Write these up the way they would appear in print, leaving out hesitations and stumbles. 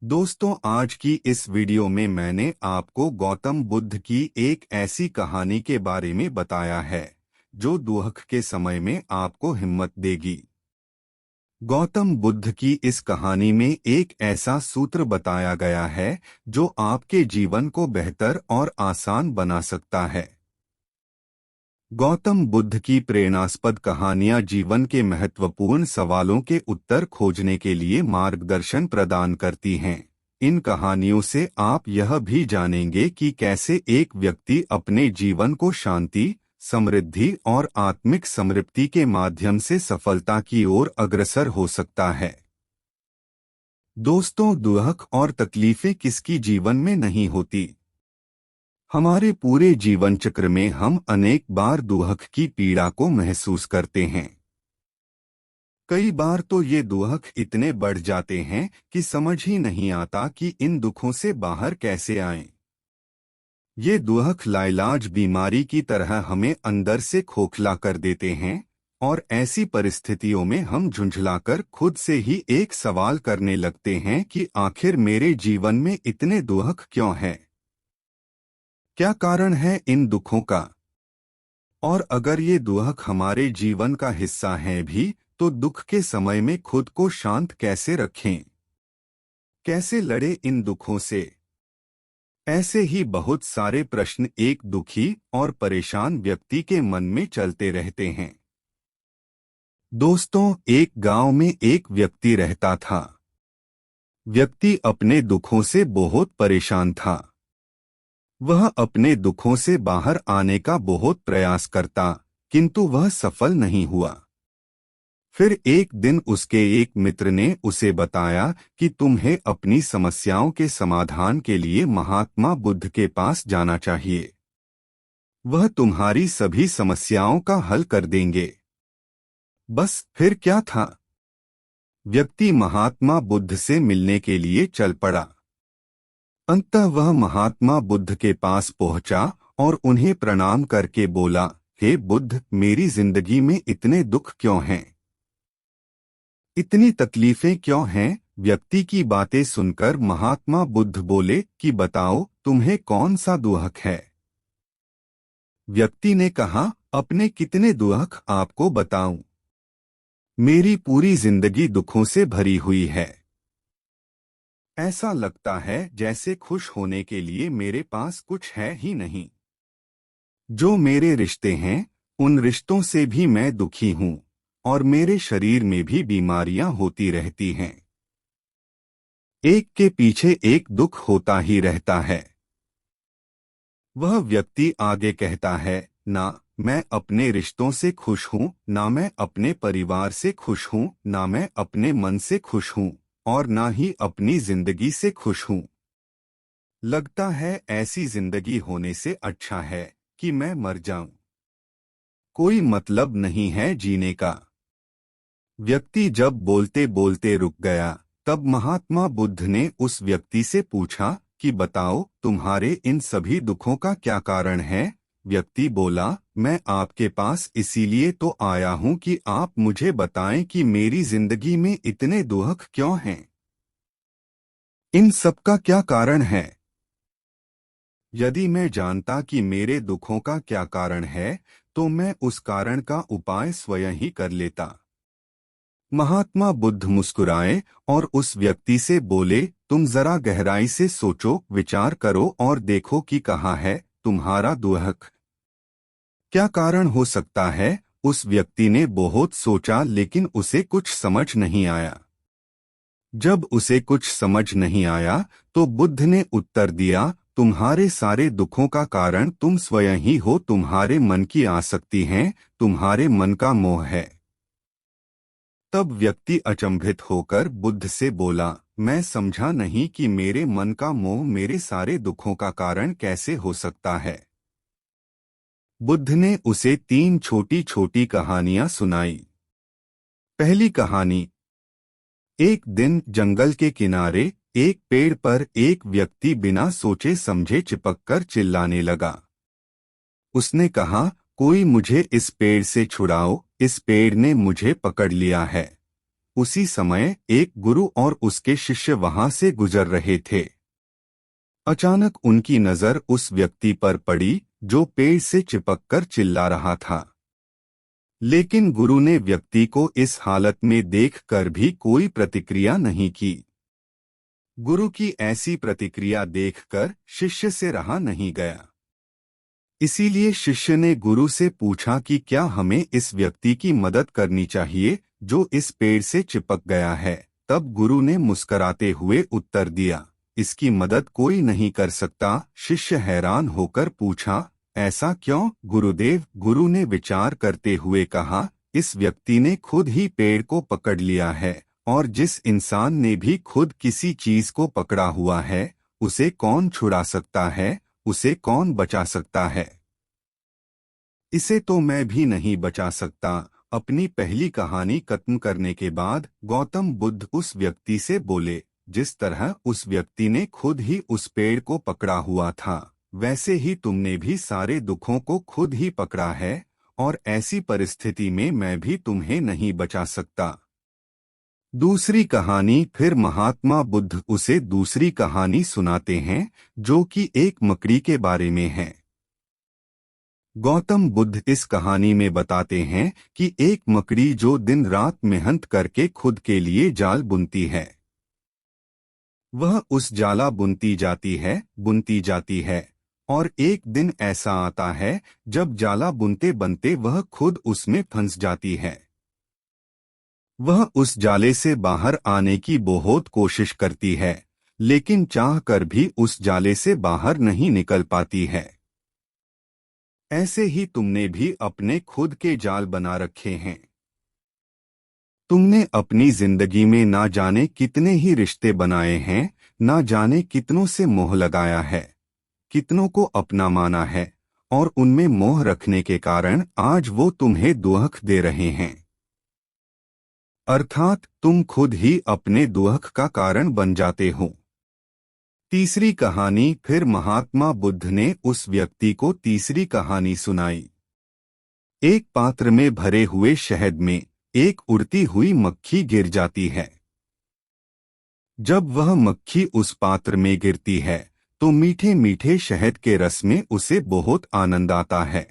दोस्तों, आज की इस वीडियो में मैंने आपको गौतम बुद्ध की एक ऐसी कहानी के बारे में बताया है जो दुख के समय में आपको हिम्मत देगी। गौतम बुद्ध की इस कहानी में एक ऐसा सूत्र बताया गया है जो आपके जीवन को बेहतर और आसान बना सकता है। गौतम बुद्ध की प्रेरणास्पद कहानियां जीवन के महत्वपूर्ण सवालों के उत्तर खोजने के लिए मार्गदर्शन प्रदान करती हैं। इन कहानियों से आप यह भी जानेंगे कि कैसे एक व्यक्ति अपने जीवन को शांति, समृद्धि और आत्मिक समृद्धि के माध्यम से सफलता की ओर अग्रसर हो सकता है। दोस्तों, दुख और तकलीफें किसकी जीवन में नहीं होती। हमारे पूरे जीवन चक्र में हम अनेक बार दुख की पीड़ा को महसूस करते हैं। कई बार तो ये दुख इतने बढ़ जाते हैं कि समझ ही नहीं आता कि इन दुखों से बाहर कैसे आएं। ये दुख लाइलाज बीमारी की तरह हमें अंदर से खोखला कर देते हैं और ऐसी परिस्थितियों में हम झुंझलाकर खुद से ही एक सवाल करने लगते हैं कि आखिर मेरे जीवन में इतने दुख क्यों हैं? क्या कारण है इन दुखों का? और अगर ये दुख हमारे जीवन का हिस्सा हैं भी, तो दुख के समय में खुद को शांत कैसे रखें? कैसे लड़े इन दुखों से? ऐसे ही बहुत सारे प्रश्न एक दुखी और परेशान व्यक्ति के मन में चलते रहते हैं। दोस्तों, एक गांव में एक व्यक्ति रहता था। व्यक्ति अपने दुखों से बहुत परेशान था। वह अपने दुखों से बाहर आने का बहुत प्रयास करता, किंतु वह सफल नहीं हुआ। फिर एक दिन उसके एक मित्र ने उसे बताया कि तुम्हें अपनी समस्याओं के समाधान के लिए महात्मा बुद्ध के पास जाना चाहिए। वह तुम्हारी सभी समस्याओं का हल कर देंगे। बस फिर क्या था? व्यक्ति महात्मा बुद्ध से मिलने के लिए चल पड़ा। अंततः वह महात्मा बुद्ध के पास पहुंचा और उन्हें प्रणाम करके बोला, हे बुद्ध, मेरी जिंदगी में इतने दुख क्यों हैं? इतनी तकलीफें क्यों हैं? व्यक्ति की बातें सुनकर महात्मा बुद्ध बोले कि बताओ, तुम्हें कौन सा दुख है? व्यक्ति ने कहा, अपने कितने दुख आपको बताऊं? मेरी पूरी जिंदगी दुखों से भरी हुई है। ऐसा लगता है जैसे खुश होने के लिए मेरे पास कुछ है ही नहीं। जो मेरे रिश्ते हैं, उन रिश्तों से भी मैं दुखी हूं और मेरे शरीर में भी बीमारियां होती रहती हैं। एक के पीछे एक दुख होता ही रहता है। वह व्यक्ति आगे कहता है, ना मैं अपने रिश्तों से खुश हूं, ना मैं अपने परिवार से खुश हूं, ना मैं अपने मन से खुश हूं और ना ही अपनी जिंदगी से खुश हूं। लगता है ऐसी जिंदगी होने से अच्छा है कि मैं मर जाऊं। कोई मतलब नहीं है जीने का। व्यक्ति जब बोलते बोलते रुक गया, तब महात्मा बुद्ध ने उस व्यक्ति से पूछा कि बताओ, तुम्हारे इन सभी दुखों का क्या कारण है? व्यक्ति बोला, मैं आपके पास इसीलिए तो आया हूं कि आप मुझे बताएं कि मेरी जिंदगी में इतने दुख क्यों हैं? इन सब का क्या कारण है? यदि मैं जानता कि मेरे दुखों का क्या कारण है, तो मैं उस कारण का उपाय स्वयं ही कर लेता। महात्मा बुद्ध मुस्कुराए और उस व्यक्ति से बोले, तुम जरा गहराई से सोचो, विचार करो और देखो कि कहाँ है तुम्हारा दुख। क्या कारण हो सकता है? उस व्यक्ति ने बहुत सोचा, लेकिन उसे कुछ समझ नहीं आया। जब उसे कुछ समझ नहीं आया, तो बुद्ध ने उत्तर दिया, तुम्हारे सारे दुखों का कारण तुम स्वयं ही हो। तुम्हारे मन की आसक्ति है, तुम्हारे मन का मोह है। तब व्यक्ति अचंभित होकर बुद्ध से बोला, मैं समझा नहीं कि मेरे मन का मोह मेरे सारे दुखों का कारण कैसे हो सकता है। बुद्ध ने उसे 3 छोटी छोटी कहानियां सुनाई। पहली कहानी। एक दिन जंगल के किनारे एक पेड़ पर एक व्यक्ति बिना सोचे समझे चिपककर चिल्लाने लगा। उसने कहा, कोई मुझे इस पेड़ से छुड़ाओ, इस पेड़ ने मुझे पकड़ लिया है। उसी समय एक गुरु और उसके शिष्य वहां से गुजर रहे थे। अचानक उनकी नजर उस व्यक्ति पर पड़ी जो पेड़ से चिपककर चिल्ला रहा था। लेकिन गुरु ने व्यक्ति को इस हालत में देखकर भी कोई प्रतिक्रिया नहीं की। गुरु की ऐसी प्रतिक्रिया देखकर शिष्य से रहा नहीं गया। इसीलिए शिष्य ने गुरु से पूछा कि क्या हमें इस व्यक्ति की मदद करनी चाहिए जो इस पेड़ से चिपक गया है। तब गुरु ने मुस्कराते हुए उत्तर दिया, इसकी मदद कोई नहीं कर सकता। शिष्य हैरान होकर पूछा, ऐसा क्यों गुरुदेव? गुरु ने विचार करते हुए कहा, इस व्यक्ति ने खुद ही पेड़ को पकड़ लिया है, और जिस इंसान ने भी खुद किसी चीज को पकड़ा हुआ है उसे कौन छुड़ा सकता है, उसे कौन बचा सकता है? इसे तो मैं भी नहीं बचा सकता। अपनी पहली कहानी खत्म करने के बाद गौतम बुद्ध उस व्यक्ति से बोले, जिस तरह उस व्यक्ति ने खुद ही उस पेड़ को पकड़ा हुआ था, वैसे ही तुमने भी सारे दुखों को खुद ही पकड़ा है, और ऐसी परिस्थिति में मैं भी तुम्हें नहीं बचा सकता। दूसरी कहानी। फिर महात्मा बुद्ध उसे दूसरी कहानी सुनाते हैं जो कि एक मकड़ी के बारे में है। गौतम बुद्ध इस कहानी में बताते हैं कि एक मकड़ी जो दिन रात मेहनत करके खुद के लिए जाल बुनती है, वह उस जाला बुनती जाती है, और एक दिन ऐसा आता है जब जाला बुनते बनते वह खुद उसमें फंस जाती है। वह उस जाले से बाहर आने की बहुत कोशिश करती है, लेकिन चाहकर भी उस जाले से बाहर नहीं निकल पाती है। ऐसे ही तुमने भी अपने खुद के जाल बना रखे हैं। तुमने अपनी जिंदगी में ना जाने कितने ही रिश्ते बनाए हैं, ना जाने कितनों से मोह लगाया है, कितनों को अपना माना है, और उनमें मोह रखने के कारण आज वो तुम्हें दुख दे रहे हैं। अर्थात तुम खुद ही अपने दुख का कारण बन जाते हो। तीसरी कहानी। फिर महात्मा बुद्ध ने उस व्यक्ति को तीसरी कहानी सुनाई। एक पात्र में भरे हुए शहद में एक उड़ती हुई मक्खी गिर जाती है। जब वह मक्खी उस पात्र में गिरती है तो मीठे मीठे शहद के रस में उसे बहुत आनंद आता है।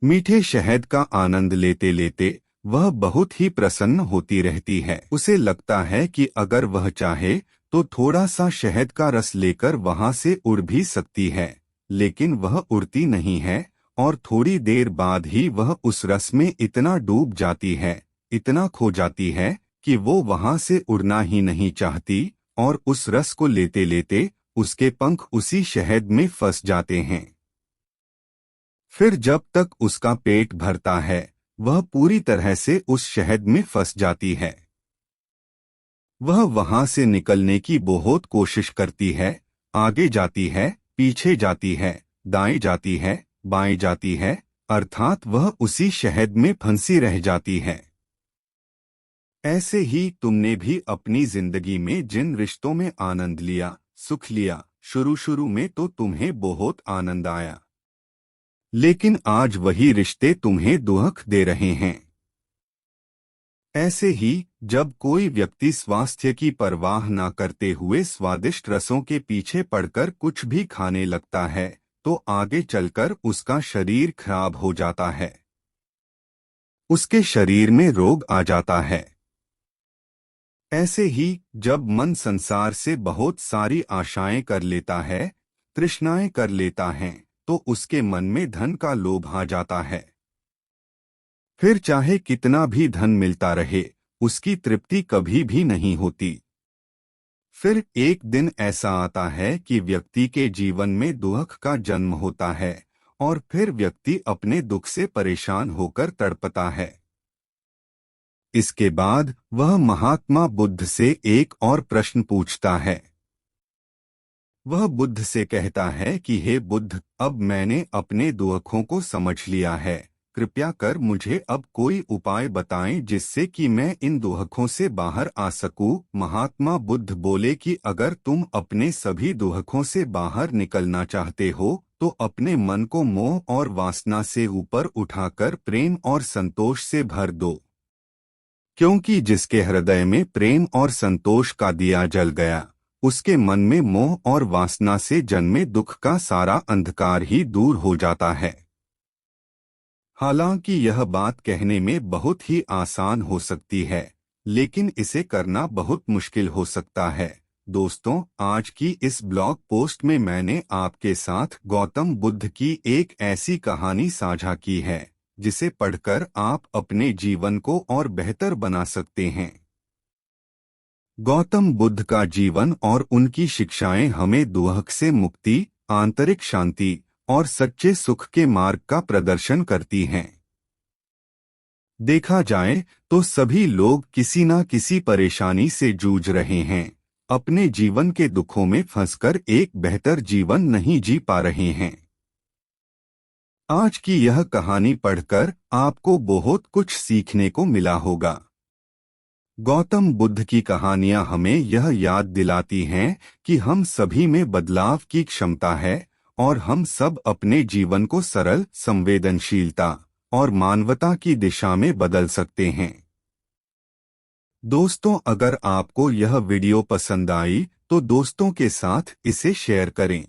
मीठे शहद का आनंद लेते लेते वह बहुत ही प्रसन्न होती रहती है। उसे लगता है कि अगर वह चाहे तो थोड़ा सा शहद का रस लेकर वहां से उड़ भी सकती है, लेकिन वह उड़ती नहीं है, और थोड़ी देर बाद ही वह उस रस में इतना डूब जाती है, इतना खो जाती है कि वो वहां से उड़ना ही नहीं चाहती, और उस रस को लेते लेते उसके पंख उसी शहद में फंस जाते हैं। फिर जब तक उसका पेट भरता है वह पूरी तरह से उस शहद में फंस जाती है। वह वहां से निकलने की बहुत कोशिश करती है, आगे जाती है, पीछे जाती है, दाएं जाती है, बाएं जाती है, अर्थात वह उसी शहद में फंसी रह जाती है। ऐसे ही तुमने भी अपनी जिंदगी में जिन रिश्तों में आनंद लिया, सुख लिया, शुरू में तो तुम्हें बहुत आनंद आया, लेकिन आज वही रिश्ते तुम्हें दुख दे रहे हैं। ऐसे ही जब कोई व्यक्ति स्वास्थ्य की परवाह न करते हुए स्वादिष्ट रसों के पीछे पड़कर कुछ भी खाने लगता है तो आगे चलकर उसका शरीर खराब हो जाता है, उसके शरीर में रोग आ जाता है। ऐसे ही जब मन संसार से बहुत सारी आशाएं कर लेता है, तृष्णाएं कर लेता है, तो उसके मन में धन का लोभ आ जाता है। फिर चाहे कितना भी धन मिलता रहे उसकी तृप्ति कभी भी नहीं होती। फिर एक दिन ऐसा आता है कि व्यक्ति के जीवन में दुख का जन्म होता है, और फिर व्यक्ति अपने दुख से परेशान होकर तड़पता है। इसके बाद वह महात्मा बुद्ध से एक और प्रश्न पूछता है। वह बुद्ध से कहता है कि हे बुद्ध, अब मैंने अपने दुखों को समझ लिया है, कृपया कर मुझे अब कोई उपाय बताएं जिससे कि मैं इन दुखों से बाहर आ सकूं। महात्मा बुद्ध बोले कि अगर तुम अपने सभी दुखों से बाहर निकलना चाहते हो तो अपने मन को मोह और वासना से ऊपर उठाकर प्रेम और संतोष से भर दो। क्योंकि जिसके हृदय में प्रेम और संतोष का दिया जल गया, उसके मन में मोह और वासना से जन्मे दुख का सारा अंधकार ही दूर हो जाता है। हालांकि यह बात कहने में बहुत ही आसान हो सकती है, लेकिन इसे करना बहुत मुश्किल हो सकता है। दोस्तों, आज की इस ब्लॉग पोस्ट में मैंने आपके साथ गौतम बुद्ध की एक ऐसी कहानी साझा की है जिसे पढ़कर आप अपने जीवन को और बेहतर बना सकते हैं। गौतम बुद्ध का जीवन और उनकी शिक्षाएं हमें दुख से मुक्ति, आंतरिक शांति और सच्चे सुख के मार्ग का प्रदर्शन करती हैं। देखा जाए तो सभी लोग किसी न किसी परेशानी से जूझ रहे हैं, अपने जीवन के दुखों में फंसकर एक बेहतर जीवन नहीं जी पा रहे हैं। आज की यह कहानी पढ़कर आपको बहुत कुछ सीखने को मिला होगा। गौतम बुद्ध की कहानियां हमें यह याद दिलाती हैं कि हम सभी में बदलाव की क्षमता है और हम सब अपने जीवन को सरल, संवेदनशीलता और मानवता की दिशा में बदल सकते हैं। दोस्तों, अगर आपको यह वीडियो पसंद आई तो दोस्तों के साथ इसे शेयर करें।